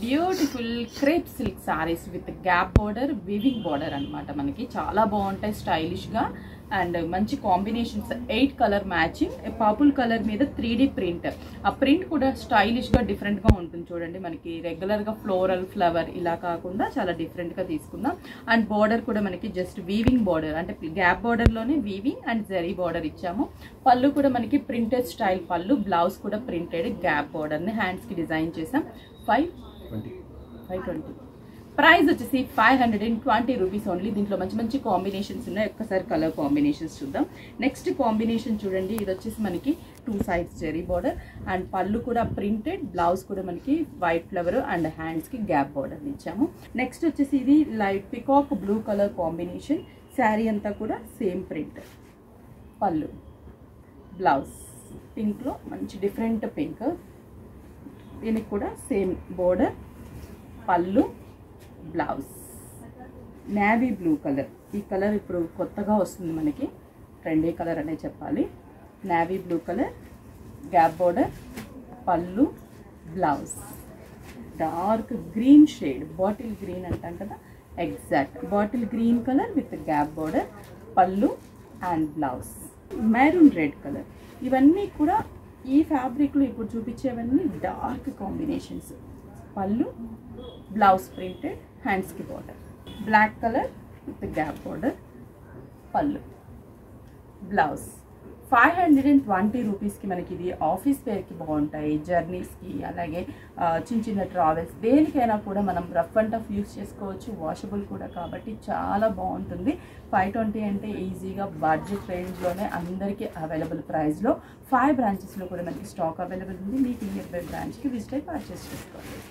Beautiful crepe silk saris with gap border, weaving border అనమాట. మనకి చాలా బాగుంటాయి స్టైలిష్గా అండ్ మంచి combinations. 8 colour matching, purple colour మీద 3D ప్రింట్. ఆ ప్రింట్ కూడా స్టైలిష్గా డిఫరెంట్గా ఉంటుంది చూడండి. మనకి రెగ్యులర్గా ఫ్లోరల్ ఫ్లవర్ ఇలా కాకుండా చాలా డిఫరెంట్గా తీసుకుందాం. అండ్ బార్డర్ కూడా మనకి జస్ట్ వీవింగ్ బార్డర్, అంటే గ్యాప్ బార్డర్లోనే వీవింగ్ అండ్ జరీ బార్డర్ ఇచ్చాము. పళ్ళు కూడా మనకి ప్రింటెడ్ స్టైల్ పళ్ళు, బ్లౌజ్ కూడా ప్రింటెడ్ గ్యాప్ బార్డర్ని హ్యాండ్స్కి డిజైన్ చేసాం. 520 ప్రైస్ వచ్చేసి 520 రూపీస్ ఓన్లీ. దీంట్లో మంచి మంచి కాంబినేషన్స్ ఉన్నాయి. ఒక్కసారి కలర్ కాంబినేషన్స్ చూద్దాం. నెక్స్ట్ కాంబినేషన్ చూడండి, ఇది వచ్చేసి మనకి 2 సైడ్స్ జెరీ బార్డర్ అండ్ పళ్ళు కూడా ప్రింటెడ్, బ్లౌజ్ కూడా మనకి వైట్ ఫ్లవర్ అండ్ హ్యాండ్స్కి గ్యాప్ బార్డర్ ఇచ్చాము. నెక్స్ట్ వచ్చేసి ఇది light peacock blue colour combination. Sari అంతా కూడా సేమ్ ప్రింట్, పళ్ళు బ్లౌజ్ పింక్లో మంచి డిఫరెంట్ పింక్, దీనికి కూడా సేమ్ బోర్డర్, పళ్ళు బ్లౌజ్. నేవీ బ్లూ కలర్, ఈ కలర్ ఇప్పుడు కొత్తగా వస్తుంది మనకి, ట్రెండీ కలర్ అనే చెప్పాలి. Navy blue colour, gap border, పళ్ళు blouse. Dark green shade, bottle green అంటాం కదా, exact bottle green colour with gap border, పళ్ళు and blouse. Maroon red colour. ఇవన్నీ కూడా ఈ ఫ్యాబ్రిక్లో ఇప్పుడు చూపించేవన్నీ dark combinations. Pallu blouse printed, హ్యాండ్స్కి border. Black colour with gap border, pallu blouse. 520 రూపీస్కి మనకి ఇది ఆఫీస్ వేర్కి బాగుంటాయి, జర్నీస్కి, అలాగే చిన్న చిన్న ట్రావెల్స్, దేనికైనా కూడా మనం రఫ్ అండ్ టఫ్ యూస్ చేసుకోవచ్చు. వాషబుల్ కూడా కాబట్టి చాలా బాగుంటుంది. 520 అంటే ఈజీగా బడ్జెట్ రేంజ్లోనే అందరికీ అవైలబుల్ ప్రైస్లో. 5 బ్రాంచెస్లో కూడా మనకి స్టాక్ అవైలబుల్ ఉంది. మీకు నియర్ బై బ్రాంచ్కి విజిట్ అయి పర్చేస్ చేసుకోవాలి.